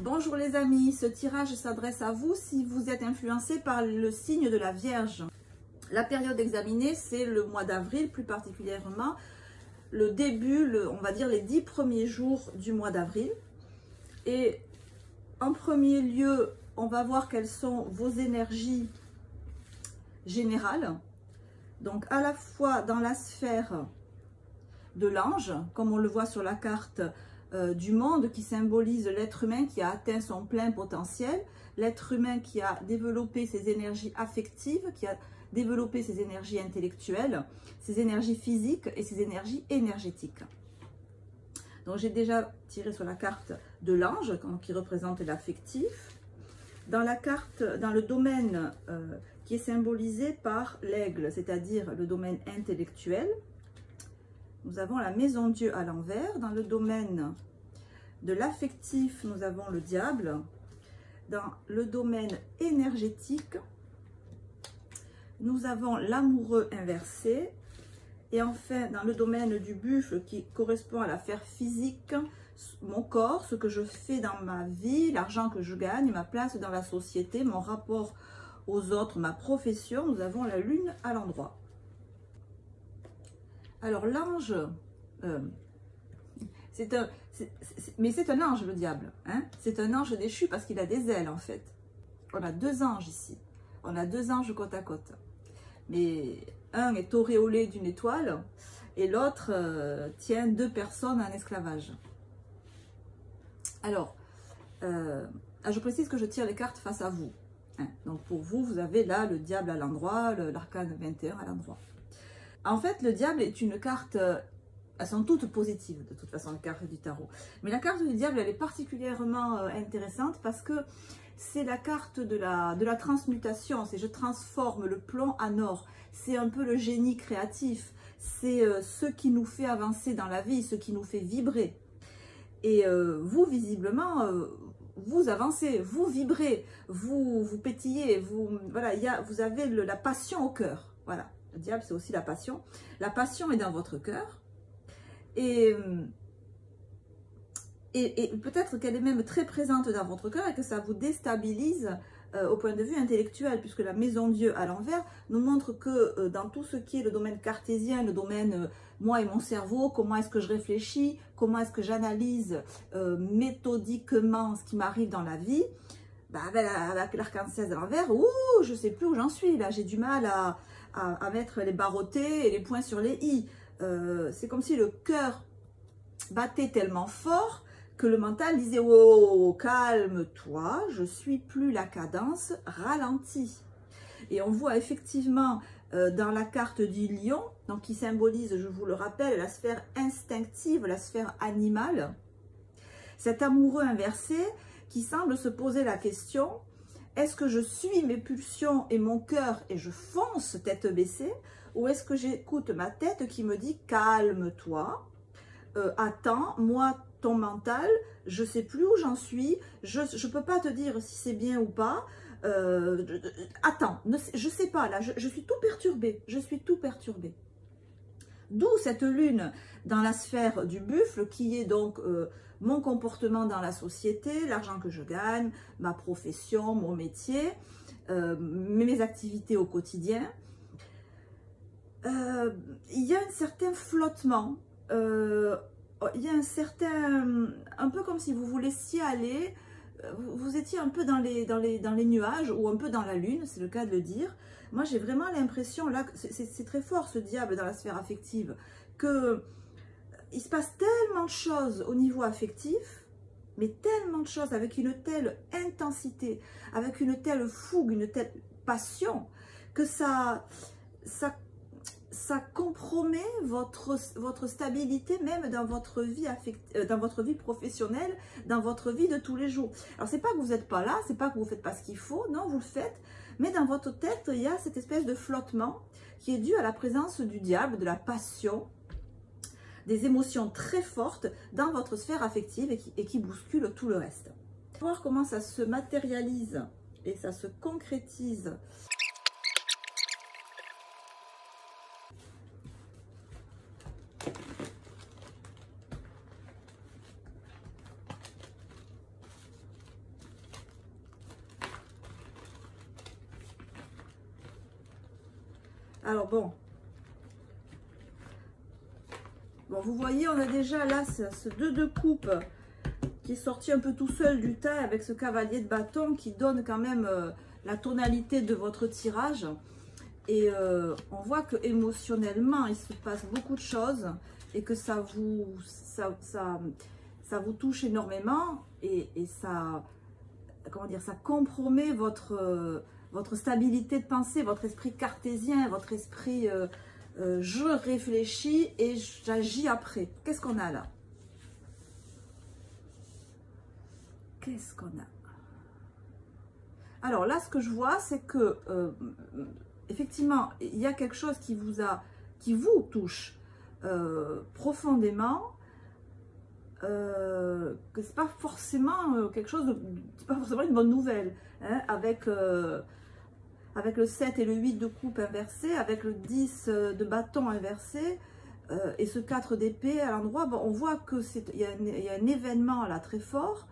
Bonjour les amis, ce tirage s'adresse à vous si vous êtes influencé par le signe de la Vierge. La période examinée, c'est le mois d'avril, plus particulièrement le début, on va dire les 10 premiers jours du mois d'avril. Et en premier lieu, on va voir quelles sont vos énergies générales. Donc à la fois dans la sphère de l'ange, comme on le voit sur la carte du monde qui symbolise l'être humain qui a atteint son plein potentiel, l'être humain qui a développé ses énergies affectives, qui a développé ses énergies intellectuelles, ses énergies physiques et ses énergies énergétiques. Donc j'ai déjà tiré sur la carte de l'ange qui représente l'affectif. Dans la carte, dans le domaine qui est symbolisé par l'aigle, c'est-à-dire le domaine intellectuel, nous avons la maison Dieu à l'envers. Dans le domaine de l'affectif, nous avons le diable. Dans le domaine énergétique, nous avons l'amoureux inversé. Et enfin, dans le domaine du buffle qui correspond à la sphère physique, mon corps, ce que je fais dans ma vie, l'argent que je gagne, ma place dans la société, mon rapport aux autres, ma profession, nous avons la lune à l'endroit. Alors l'ange, c'est un ange le diable, hein? C'est un ange déchu parce qu'il a des ailes en fait. On a deux anges ici, on a deux anges côte à côte. Mais un est auréolé d'une étoile et l'autre tient deux personnes en esclavage. Alors, je précise que je tire les cartes face à vous. Hein? Donc pour vous, vous avez là le diable à l'endroit, l'arcane 21 à l'endroit. En fait, le diable est une carte, elles sont toutes positives de toute façon, les cartes du tarot. Mais la carte du diable, elle est particulièrement intéressante parce que c'est la carte de la transmutation. C'est je transforme le plomb en or. C'est un peu le génie créatif. C'est ce qui nous fait avancer dans la vie, ce qui nous fait vibrer. Et vous, visiblement, vous avancez, vous vibrez, vous pétillez, voilà, vous avez la passion au cœur. Voilà. Le diable, c'est aussi la passion. La passion est dans votre cœur. Et peut-être qu'elle est même très présente dans votre cœur et que ça vous déstabilise au point de vue intellectuel, puisque la maison Dieu à l'envers nous montre que dans tout ce qui est le domaine cartésien, le domaine moi et mon cerveau, comment est-ce que je réfléchis, comment est-ce que j'analyse méthodiquement ce qui m'arrive dans la vie, avec l'arcane 16 à l'envers, je ne sais plus où j'en suis, là j'ai du mal à mettre les barres au T et les points sur les i. C'est comme si le cœur battait tellement fort que le mental disait « Oh, calme-toi, je suis plus la cadence, ralentis ». Et on voit effectivement dans la carte du lion, donc qui symbolise, je vous le rappelle, la sphère instinctive, la sphère animale, cet amoureux inversé qui semble se poser la question: est-ce que je suis mes pulsions et mon cœur et je fonce tête baissée, ou est-ce que j'écoute ma tête qui me dit calme-toi, attends, moi ton mental, je sais plus où j'en suis, je peux pas te dire si c'est bien ou pas, attends, je sais pas là, je suis tout perturbée, D'où cette lune dans la sphère du buffle qui est donc mon comportement dans la société, l'argent que je gagne, ma profession, mon métier, mes activités au quotidien. Il y a un certain flottement, il y a un peu comme si vous vous laissiez aller, vous étiez un peu dans les nuages ou un peu dans la lune, c'est le cas de le dire. Moi, j'ai vraiment l'impression, là, c'est très fort ce diable dans la sphère affective, que il se passe tellement de choses au niveau affectif, mais tellement de choses avec une telle intensité, avec une telle fougue, une telle passion, que ça compromet votre stabilité même dans votre vie dans votre vie professionnelle, dans votre vie de tous les jours. Alors c'est pas que vous n'êtes pas là, c'est pas que vous faites pas ce qu'il faut, non, vous le faites, mais dans votre tête il y a cette espèce de flottement qui est dû à la présence du diable, de la passion, des émotions très fortes dans votre sphère affective et qui bousculent tout le reste. On va voir comment ça se matérialise et ça se concrétise. Alors bon, vous voyez, on a déjà là ce 2 de coupe qui est sorti un peu tout seul du tas avec ce cavalier de bâton qui donne quand même la tonalité de votre tirage. Et on voit que émotionnellement, il se passe beaucoup de choses et que ça vous touche énormément et ça, comment dire, ça compromet votre stabilité de pensée, votre esprit cartésien, votre esprit je réfléchis et j'agis après. Qu'est-ce qu'on a là? Qu'est-ce qu'on a? Alors là, ce que je vois, c'est que effectivement, il y a quelque chose qui vous touche profondément, que c'est pas forcément quelque chose c'est pas forcément une bonne nouvelle, hein, avec le 7 et le 8 de coupe inversé, avec le 10 de bâton inversé, et ce 4 d'épée à l'endroit, bon, on voit que il y a un événement là très fort,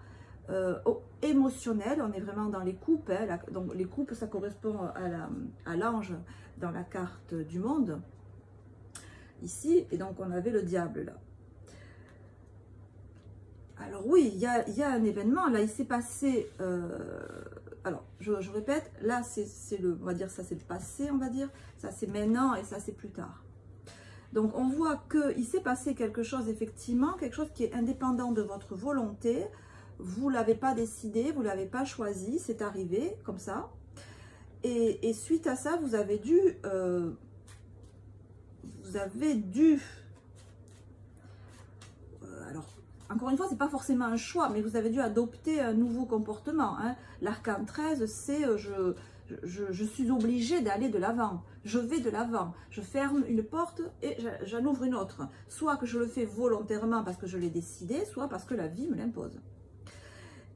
émotionnel. On est vraiment dans les coupes, hein, donc les coupes, ça correspond à l'ange dans la carte du monde, ici, et donc on avait le diable là. Alors oui, il y a un événement, là il s'est passé, alors je répète, là c'est le, on va dire ça c'est le passé, on va dire, ça c'est maintenant et ça c'est plus tard. Donc on voit qu'il s'est passé quelque chose, effectivement, quelque chose qui est indépendant de votre volonté. Vous ne l'avez pas décidé, vous ne l'avez pas choisi, c'est arrivé comme ça. Et suite à ça, vous avez dû alors, encore une fois, ce n'est pas forcément un choix, mais vous avez dû adopter un nouveau comportement, hein. L'arcane 13, c'est je suis obligée d'aller de l'avant, je vais de l'avant, je ferme une porte et j'en ouvre une autre. Soit que je le fais volontairement parce que je l'ai décidé, soit parce que la vie me l'impose.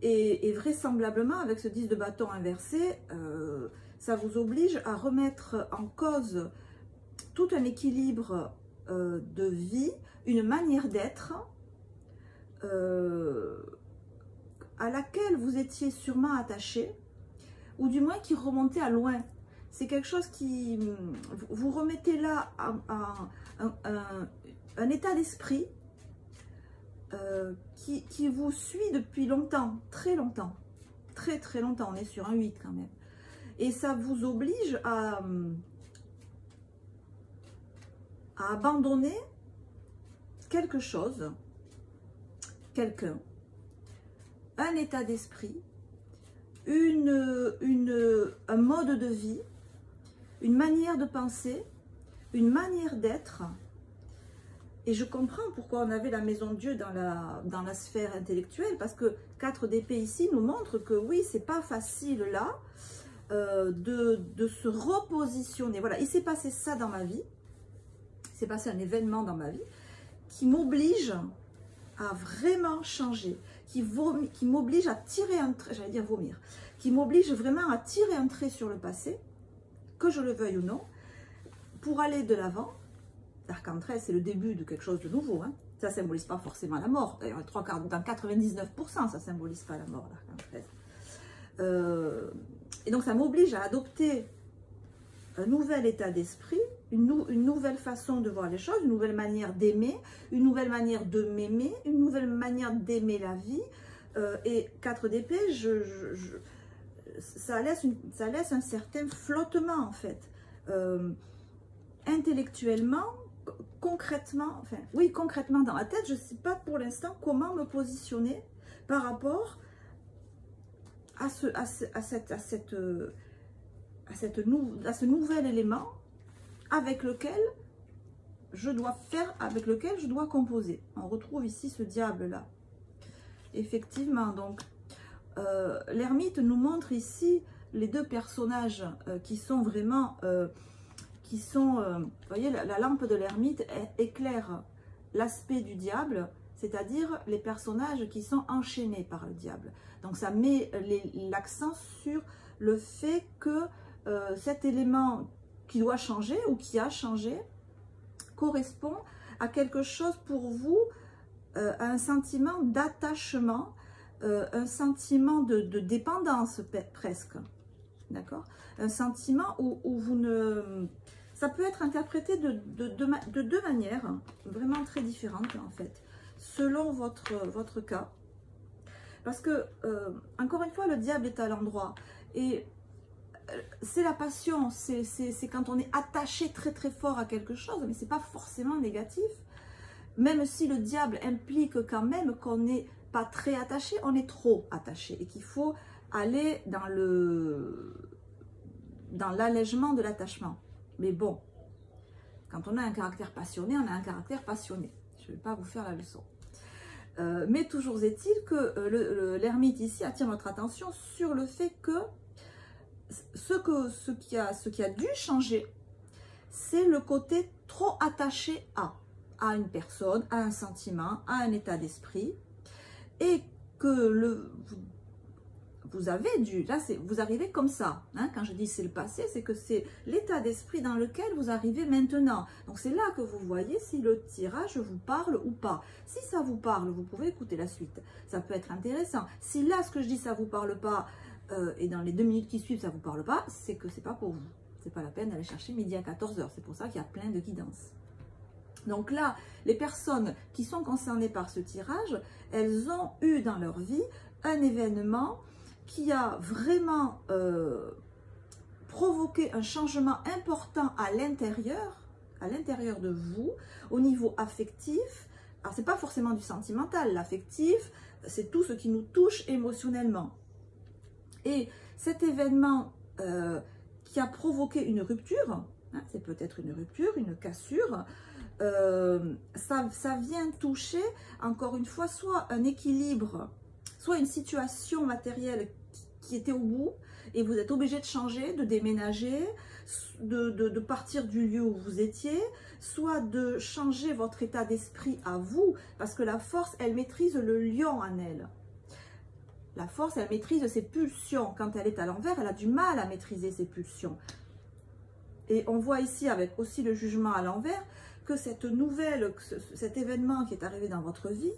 Et vraisemblablement, avec ce 10 de bâton inversé, ça vous oblige à remettre en cause tout un équilibre de vie, une manière d'être à laquelle vous étiez sûrement attaché, ou du moins qui remontait à loin. C'est quelque chose qui... Vous remettez là un état d'esprit qui vous suit depuis longtemps, très longtemps. Très très longtemps, on est sur un 8 quand même. Et ça vous oblige à abandonner quelque chose, quelqu'un, un état d'esprit, un mode de vie, une manière de penser, une manière d'être. Et je comprends pourquoi on avait la maison de Dieu dans la sphère intellectuelle, parce que 4 d'épée ici nous montre que oui, c'est pas facile là de se repositionner. Voilà, il s'est passé ça dans ma vie, il s'est passé un événement dans ma vie qui m'oblige à vraiment changer, qui m'oblige à tirer un trait, j'allais dire vomir, qui m'oblige vraiment à tirer un trait sur le passé, que je le veuille ou non, pour aller de l'avant. L'arcane 13, c'est le début de quelque chose de nouveau, hein. Ça ne symbolise pas forcément la mort. D'ailleurs, dans 99%, ça ne symbolise pas la mort, l'arcane 13. Et donc, ça m'oblige à adopter un nouvel état d'esprit, une nouvelle façon de voir les choses, une nouvelle manière d'aimer, une nouvelle manière de m'aimer, une nouvelle manière d'aimer la vie. Et 4 d'épée, ça laisse un certain flottement, en fait. Intellectuellement, concrètement, enfin, oui, concrètement dans la tête, je ne sais pas pour l'instant comment me positionner par rapport à ce nouvel élément avec lequel je dois faire, avec lequel je dois composer. On retrouve ici ce diable-là. Effectivement, donc, l'ermite nous montre ici les deux personnages qui sont vraiment... vous voyez, la lampe de l'ermite éclaire l'aspect du diable, c'est-à-dire les personnages qui sont enchaînés par le diable. Donc ça met l'accent sur le fait que cet élément qui doit changer ou qui a changé correspond à quelque chose pour vous, à un sentiment d'attachement, un sentiment de dépendance presque, d'accord? Un sentiment où vous ne... Ça peut être interprété de deux manières, vraiment très différentes en fait, selon votre cas. Parce que, encore une fois, le diable est à l'endroit. Et c'est la passion, c'est quand on est attaché très très fort à quelque chose, mais c'est pas forcément négatif. Même si le diable implique quand même qu'on n'est pas très attaché, on est trop attaché. Et qu'il faut aller dans l'allègement de l'attachement. Mais bon, quand on a un caractère passionné, on a un caractère passionné. Je ne vais pas vous faire la leçon. Mais toujours est-il que l'ermite ici attire notre attention sur le fait que ce qui a dû changer, c'est le côté trop attaché à une personne, à un sentiment, à un état d'esprit. Et que vous avez dû, là vous arrivez comme ça, hein, quand je dis c'est le passé, c'est que c'est l'état d'esprit dans lequel vous arrivez maintenant. Donc c'est là que vous voyez si le tirage vous parle ou pas. Si ça vous parle, vous pouvez écouter la suite, ça peut être intéressant. Si là ce que je dis ça vous parle pas, et dans les 2 minutes qui suivent ça vous parle pas, c'est que c'est pas pour vous. C'est pas la peine d'aller chercher midi à 14 h, c'est pour ça qu'il y a plein de guidances. Donc là, les personnes qui sont concernées par ce tirage, elles ont eu dans leur vie un événement qui a vraiment provoqué un changement important à l'intérieur de vous, au niveau affectif. Alors, c'est pas forcément du sentimental, l'affectif, c'est tout ce qui nous touche émotionnellement. Et cet événement qui a provoqué une rupture, hein, c'est peut-être une rupture, une cassure, ça vient toucher, encore une fois, soit un équilibre, soit une situation matérielle qui était au bout et vous êtes obligé de changer, de déménager, de partir du lieu où vous étiez, soit de changer votre état d'esprit à vous, parce que la force, elle maîtrise le lion en elle. La force, elle maîtrise ses pulsions. Quand elle est à l'envers, elle a du mal à maîtriser ses pulsions. Et on voit ici, avec aussi le jugement à l'envers, que cette nouvelle, cet événement qui est arrivé dans votre vie,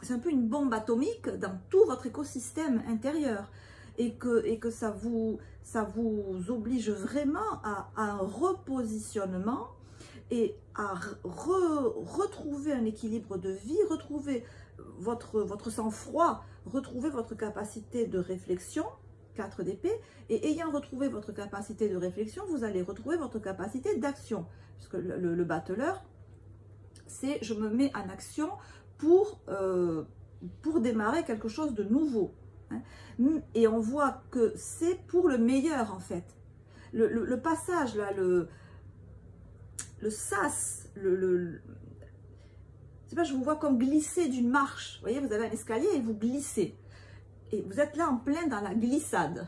c'est un peu une bombe atomique dans tout votre écosystème intérieur. Et que ça vous oblige vraiment à un repositionnement et à retrouver un équilibre de vie, retrouver votre sang-froid, retrouver votre capacité de réflexion, 4 d'épée, et ayant retrouvé votre capacité de réflexion, vous allez retrouver votre capacité d'action, puisque le battleur, c'est je me mets en action pour démarrer quelque chose de nouveau. Hein. Et on voit que c'est pour le meilleur en fait. Le passage là, le sas, c'est pas, je vous vois comme glisser d'une marche. Vous voyez, vous avez un escalier et vous glissez. Et vous êtes là en plein dans la glissade.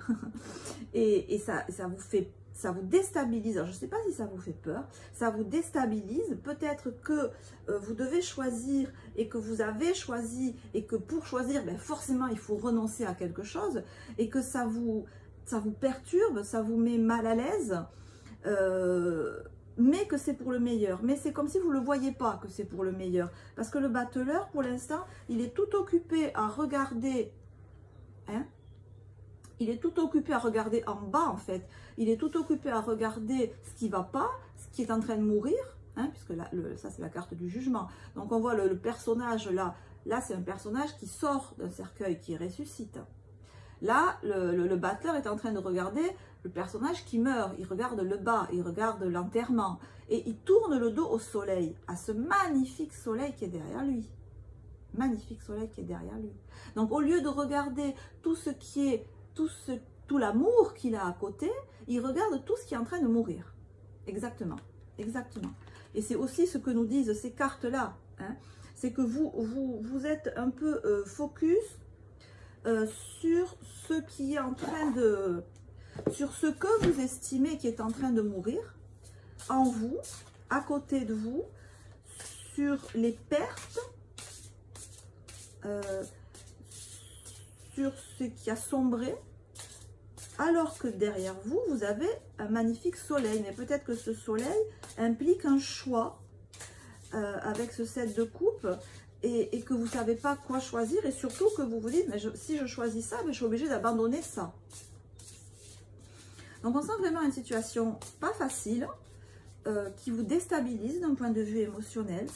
et ça vous déstabilise. Alors, je ne sais pas si ça vous fait peur. Ça vous déstabilise. Peut-être que vous devez choisir et que vous avez choisi et que pour choisir, ben forcément, il faut renoncer à quelque chose et que ça vous perturbe, ça vous met mal à l'aise. Mais que c'est pour le meilleur. Mais c'est comme si vous ne le voyez pas que c'est pour le meilleur. Parce que le battleur, pour l'instant, il est tout occupé à regarder. Hein? Il est tout occupé à regarder en bas, en fait. Il est tout occupé à regarder ce qui ne va pas, ce qui est en train de mourir. Hein, puisque là, ça, c'est la carte du jugement. Donc, on voit le personnage là. Là, c'est un personnage qui sort d'un cercueil, qui ressuscite. Là, le battleur est en train de regarder le personnage qui meurt. Il regarde le bas, il regarde l'enterrement. Et il tourne le dos au soleil, à ce magnifique soleil qui est derrière lui. Magnifique soleil qui est derrière lui. Donc, au lieu de regarder tout ce qui est, tout l'amour qu'il a à côté, il regarde tout ce qui est en train de mourir. Exactement. Exactement. Et c'est aussi ce que nous disent ces cartes-là. Hein. C'est que vous êtes un peu focus sur ce qui est en train de... sur ce que vous estimez qui est en train de mourir en vous, à côté de vous, sur les pertes, sur ce qui a sombré, alors que derrière vous, vous avez un magnifique soleil. Mais peut-être que ce soleil implique un choix avec ce 7 de coupe et que vous ne savez pas quoi choisir et surtout que vous vous dites, mais si je choisis ça, mais je suis obligée d'abandonner ça. Donc on sent vraiment une situation pas facile, qui vous déstabilise d'un point de vue émotionnel.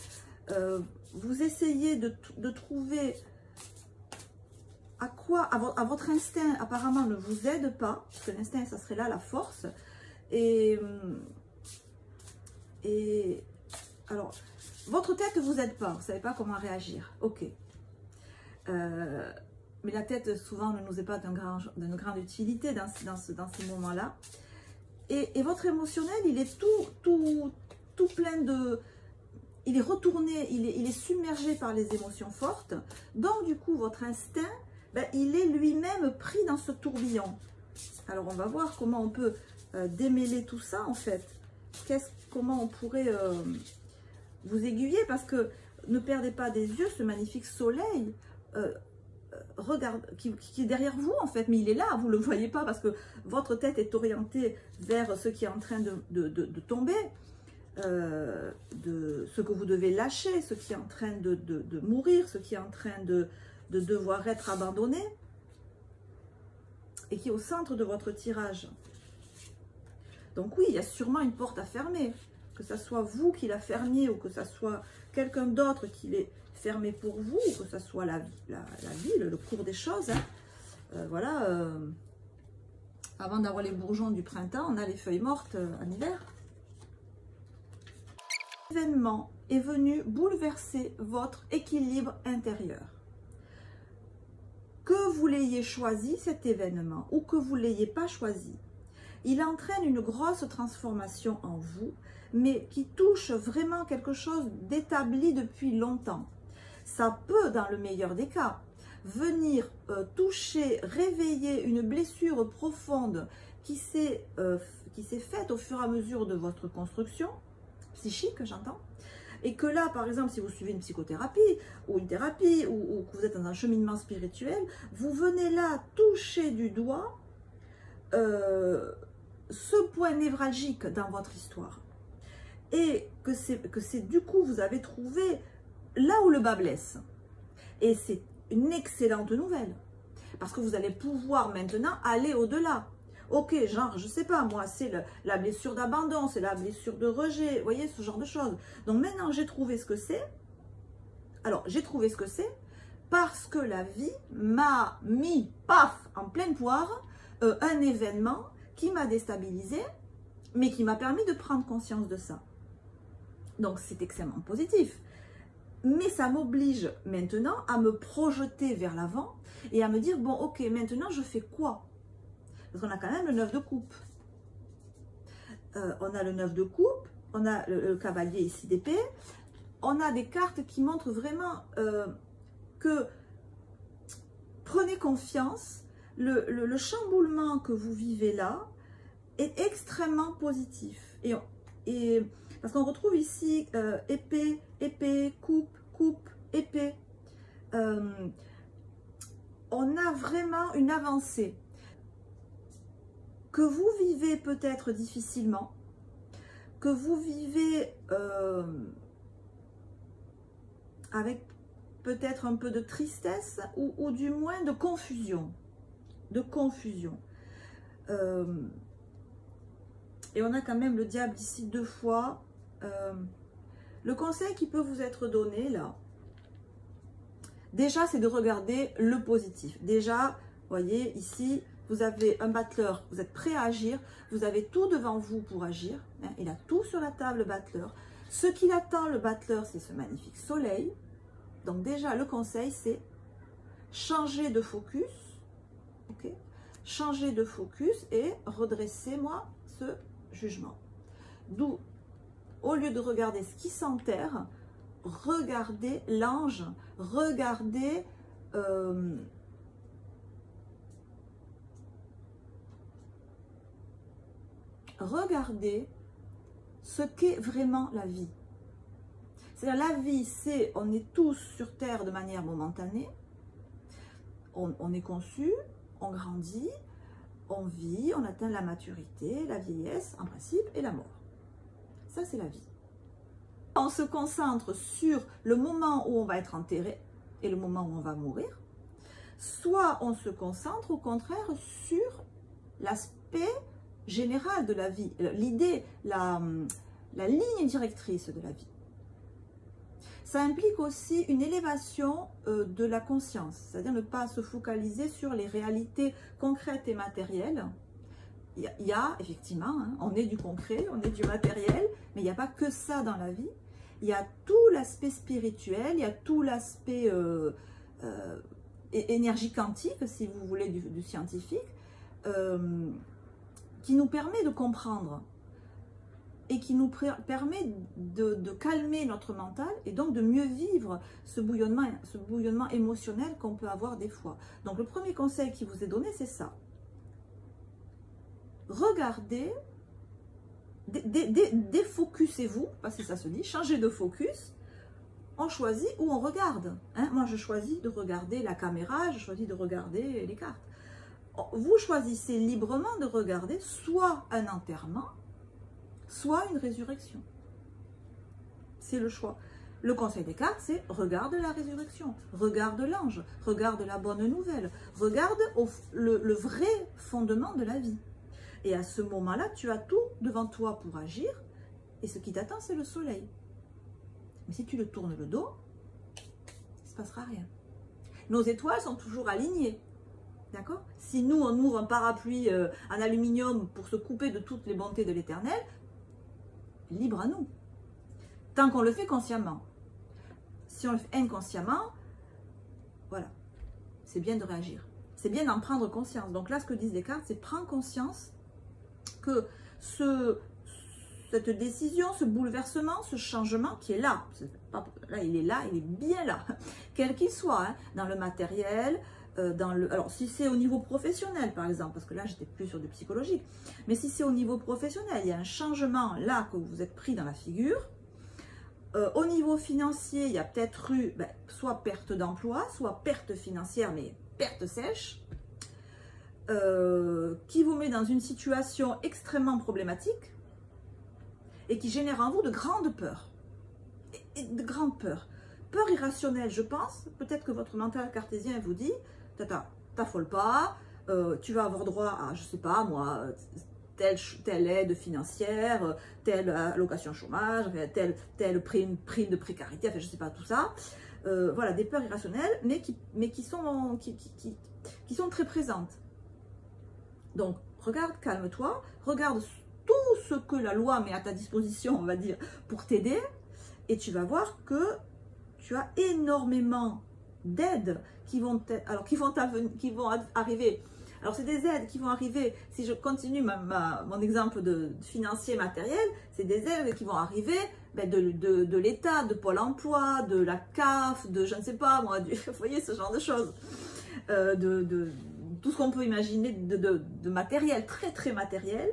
Vous essayez de trouver à votre instinct apparemment ne vous aide pas, parce que l'instinct, ça serait là la force. Et alors, votre tête ne vous aide pas, vous ne savez pas comment réagir. Ok. Mais la tête, souvent, ne nous est pas d'une grande utilité dans ces moments-là. Et votre émotionnel, il est tout plein de... Il est retourné, il est submergé par les émotions fortes. Donc, du coup, votre instinct, ben, il est lui-même pris dans ce tourbillon. Alors, on va voir comment on peut démêler tout ça, en fait. Comment on pourrait vous aiguiller, parce que ne perdez pas des yeux ce magnifique soleil qui est derrière vous, en fait. Mais il est là, vous ne le voyez pas, parce que votre tête est orientée vers ce qui est en train de tomber. De ce que vous devez lâcher, ce qui est en train de mourir, ce qui est en train de devoir être abandonné et qui est au centre de votre tirage. Donc oui, il y a sûrement une porte à fermer, que ce soit vous qui la fermiez ou que ce soit quelqu'un d'autre qui l'ait fermé pour vous, ou que ce soit la vie, le cours des choses. Hein. Voilà, avant d'avoir les bourgeons du printemps, on a les feuilles mortes en hiver. L'événement est venu bouleverser votre équilibre intérieur. Que vous l'ayez choisi, cet événement, ou que vous ne l'ayez pas choisi, il entraîne une grosse transformation en vous, mais qui touche vraiment quelque chose d'établi depuis longtemps. Ça peut, dans le meilleur des cas, venir toucher, réveiller une blessure profonde qui s'est faite au fur et à mesure de votre construction, psychique, j'entends, et que là, par exemple, si vous suivez une psychothérapie ou une thérapie ou que vous êtes dans un cheminement spirituel, vous venez là toucher du doigt ce point névralgique dans votre histoire, et que c'est du coup, vous avez trouvé là où le bas blesse, et c'est une excellente nouvelle, parce que vous allez pouvoir maintenant aller au-delà. Ok, genre, je sais pas, moi, c'est la blessure d'abandon, c'est la blessure de rejet, vous voyez, ce genre de choses. Donc maintenant, j'ai trouvé ce que c'est. Alors, j'ai trouvé ce que c'est parce que la vie m'a mis, paf, en pleine poire, un événement qui m'a déstabilisé, mais qui m'a permis de prendre conscience de ça. Donc, c'est extrêmement positif. Mais ça m'oblige maintenant à me projeter vers l'avant et à me dire, bon, ok, maintenant, je fais quoi ? Parce qu'on a quand même le 9 de coupe. On a le 9 de coupe, on a le cavalier ici d'épée. On a des cartes qui montrent vraiment que prenez confiance, le chamboulement que vous vivez là est extrêmement positif. Et parce qu'on retrouve ici épée, épée, coupe, coupe, épée. On a vraiment une avancée. Que vous vivez peut-être difficilement, que vous vivez avec peut-être un peu de tristesse ou du moins de confusion. Et on a quand même le diable ici 2 fois. Le conseil qui peut vous être donné là, déjà c'est de regarder le positif. Déjà, voyez ici, vous avez un battleur, vous êtes prêt à agir, vous avez tout devant vous pour agir. Hein, il a tout sur la table, le battleur. Ce qu'il attend, le battleur, c'est ce magnifique soleil. Donc déjà, le conseil, c'est changer de focus. Okay, changer de focus et redressez-moi ce jugement. D'où, au lieu de regarder ce qui s'enterre, regardez l'ange, regardez... regardez ce qu'est vraiment la vie. C'est-à-dire la vie, c'est, on est tous sur Terre de manière momentanée, on est conçu, on grandit, on vit, on atteint la maturité, la vieillesse en principe et la mort. Ça c'est la vie. On se concentre sur le moment où on va être enterré et le moment où on va mourir, soit on se concentre au contraire sur l'aspect générale de la vie, l'idée, la ligne directrice de la vie. Ça implique aussi une élévation de la conscience, c'est-à-dire ne pas se focaliser sur les réalités concrètes et matérielles. Il y a effectivement, hein, on est du concret, on est du matériel, mais il n'y a pas que ça dans la vie. Il y a tout l'aspect spirituel, il y a tout l'aspect énergie quantique, si vous voulez, du scientifique, qui nous permet de comprendre et qui nous permet de calmer notre mental et donc de mieux vivre ce bouillonnement émotionnel qu'on peut avoir des fois. Donc le premier conseil qui vous est donné, c'est ça. Regardez, défocusez-vous, parce que ça se dit, changez de focus, on choisit ou on regarde. Hein? Moi je choisis de regarder la caméra, je choisis de regarder les cartes. Vous choisissez librement de regarder soit un enterrement, soit une résurrection. C'est le choix. Le conseil des cartes, c'est regarde la résurrection, regarde l'ange, regarde la bonne nouvelle, regarde le vrai fondement de la vie. Et à ce moment-là, tu as tout devant toi pour agir, et ce qui t'attend, c'est le soleil. Mais si tu le tournes le dos, il ne se passera rien. Nos étoiles sont toujours alignées. D'accord? Si nous, on ouvre un parapluie en aluminium pour se couper de toutes les bontés de l'éternel, libre à nous. Tant qu'on le fait consciemment. Si on le fait inconsciemment, voilà. C'est bien de réagir. C'est bien d'en prendre conscience. Donc là, ce que disent les cartes, c'est prendre conscience que cette décision, ce bouleversement, ce changement qui est là, là il est bien là, quel qu'il soit, hein, dans le matériel, alors si c'est au niveau professionnel par exemple, parce que là j'étais plus sur du psychologique, mais si c'est au niveau professionnel, il y a un changement là que vous êtes pris dans la figure. Au niveau financier, il y a peut-être eu soit perte d'emploi, soit perte financière, mais perte sèche, qui vous met dans une situation extrêmement problématique et qui génère en vous de grandes peurs. Et de grandes peurs. Peur irrationnelle, je pense. Peut-être que votre mental cartésien vous dit, t'affole pas, tu vas avoir droit à, je sais pas moi, telle aide financière, telle allocation chômage, telle prime de précarité, enfin je sais pas, tout ça. Voilà, des peurs irrationnelles, mais qui sont très présentes. Donc, regarde, calme-toi, regarde tout ce que la loi met à ta disposition, on va dire, pour t'aider, et tu vas voir que tu as énormément d'aides qui vont arriver. Alors, c'est des aides qui vont arriver, si je continue mon exemple de financier matériel, c'est des aides qui vont arriver de l'État, de Pôle emploi, de la CAF, de je ne sais pas moi, vous voyez, ce genre de choses, tout ce qu'on peut imaginer de matériel, très très matériel.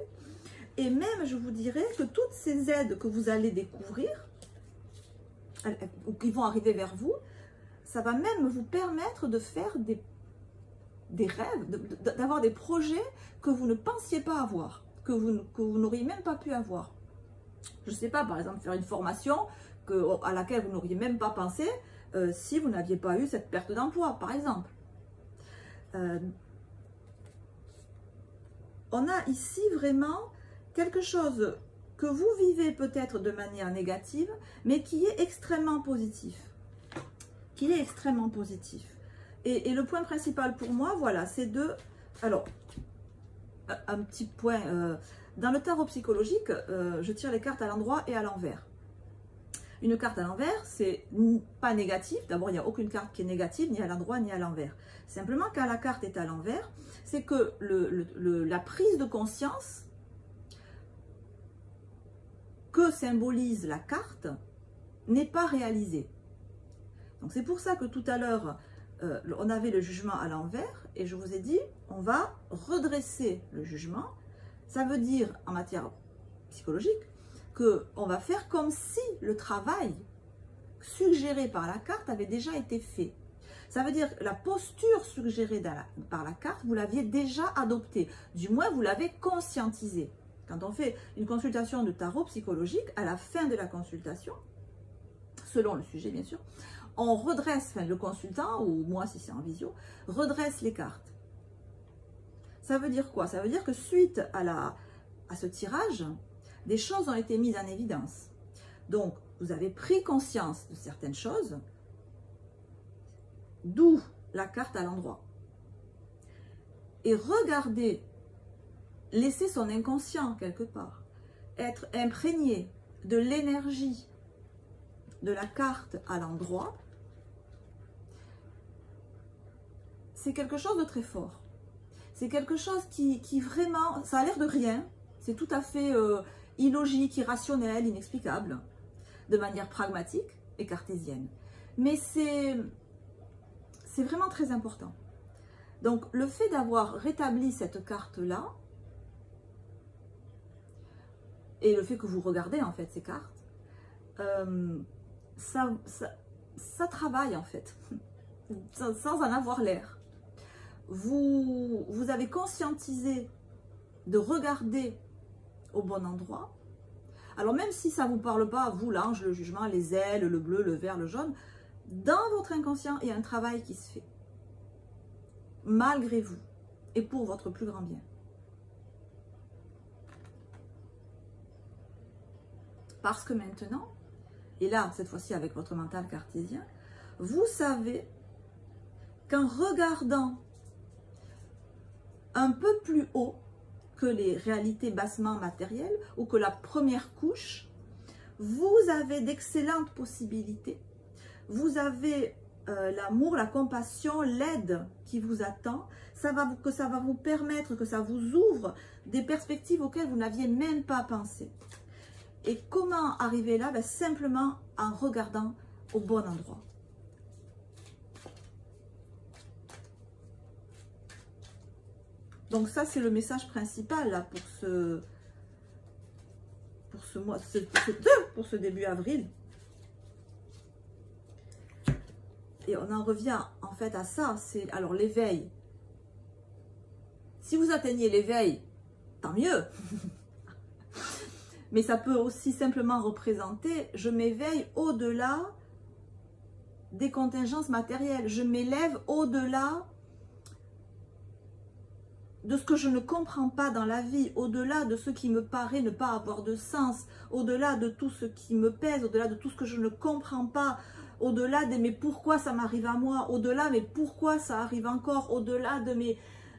Et même, je vous dirais que toutes ces aides que vous allez découvrir, ou qui vont arriver vers vous, ça va même vous permettre de faire des rêves, d'avoir des projets que vous ne pensiez pas avoir, que vous n'auriez même pas pu avoir. Je ne sais pas, par exemple, faire une formation à laquelle vous n'auriez même pas pensé si vous n'aviez pas eu cette perte d'emploi, par exemple. On a ici vraiment quelque chose que vous vivez peut-être de manière négative, mais qui est extrêmement positif. Et le point principal pour moi, voilà, c'est de... Alors, un petit point... dans le tarot psychologique, je tire les cartes à l'endroit et à l'envers. Une carte à l'envers, c'est pas négatif. D'abord, il n'y a aucune carte qui est négative, ni à l'endroit, ni à l'envers. Simplement, quand la carte est à l'envers, c'est que la prise de conscience que symbolise la carte n'est pas réalisée. Donc, c'est pour ça que tout à l'heure, on avait le jugement à l'envers, et je vous ai dit, on va redresser le jugement. Ça veut dire, en matière psychologique, qu'on va faire comme si le travail suggéré par la carte avait déjà été fait. Ça veut dire que la posture suggérée par la carte, vous l'aviez déjà adoptée. Du moins, vous l'avez conscientisée. Quand on fait une consultation de tarot psychologique, à la fin de la consultation, selon le sujet bien sûr, on redresse, enfin le consultant, ou moi si c'est en visio, redresse les cartes. Ça veut dire quoi? Ça veut dire que suite à à ce tirage, des choses ont été mises en évidence. Donc, vous avez pris conscience de certaines choses, d'où la carte à l'endroit. Et regardez, laissez son inconscient quelque part, être imprégné de l'énergie de la carte à l'endroit, c'est quelque chose de très fort. C'est quelque chose qui vraiment, ça a l'air de rien, c'est tout à fait illogique, irrationnel, inexplicable, de manière pragmatique et cartésienne. Mais c'est vraiment très important. Donc, le fait d'avoir rétabli cette carte-là, et le fait que vous regardez en fait ces cartes, ça travaille en fait, sans en avoir l'air. Vous avez conscientisé de regarder au bon endroit. Alors même si ça ne vous parle pas, vous, l'ange, le jugement, les ailes, le bleu, le vert, le jaune, dans votre inconscient, il y a un travail qui se fait. Malgré vous et pour votre plus grand bien. Parce que maintenant, et là, cette fois-ci avec votre mental cartésien, vous savez qu'en regardant un peu plus haut que les réalités bassement matérielles ou que la première couche, vous avez d'excellentes possibilités. Vous avez l'amour, la compassion, l'aide qui vous attend. Ça va vous permettre, que ça vous ouvre des perspectives auxquelles vous n'aviez même pas pensé. Et comment arriver là? Simplement en regardant au bon endroit. Donc ça, c'est le message principal là, pour ce début avril. Et on en revient en fait à ça, c'est alors l'éveil. Si vous atteignez l'éveil, tant mieux. Mais ça peut aussi simplement représenter, je m'éveille au-delà des contingences matérielles. Je m'élève au-delà de ce que je ne comprends pas dans la vie, au-delà de ce qui me paraît ne pas avoir de sens, au-delà de tout ce qui me pèse, au-delà de tout ce que je ne comprends pas, au-delà de mais pourquoi ça m'arrive à moi, au-delà mais pourquoi ça arrive encore, au-delà de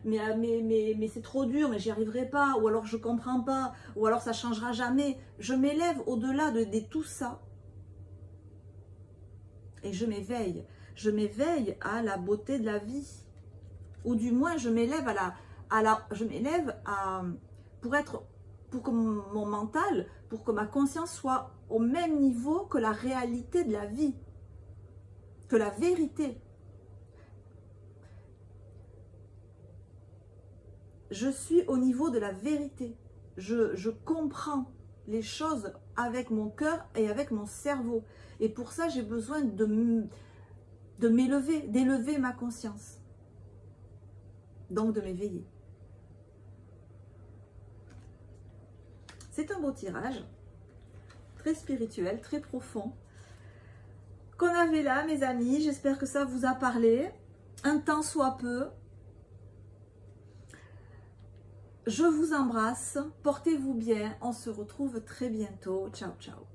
mais c'est trop dur, mais j'y arriverai pas, ou alors je comprends pas, ou alors ça changera jamais. Je m'élève au-delà de tout ça et je m'éveille. Je m'éveille à la beauté de la vie, ou du moins je m'élève pour que mon mental, pour que ma conscience soit au même niveau que la réalité de la vie, que la vérité. Je suis au niveau de la vérité. Je comprends les choses avec mon cœur et avec mon cerveau. Et pour ça, j'ai besoin de m'élever, d'élever ma conscience. Donc de m'éveiller. C'est un beau tirage, très spirituel, très profond, qu'on avait là, mes amis. J'espère que ça vous a parlé, un tant soit peu. Je vous embrasse, portez-vous bien, on se retrouve très bientôt. Ciao, ciao.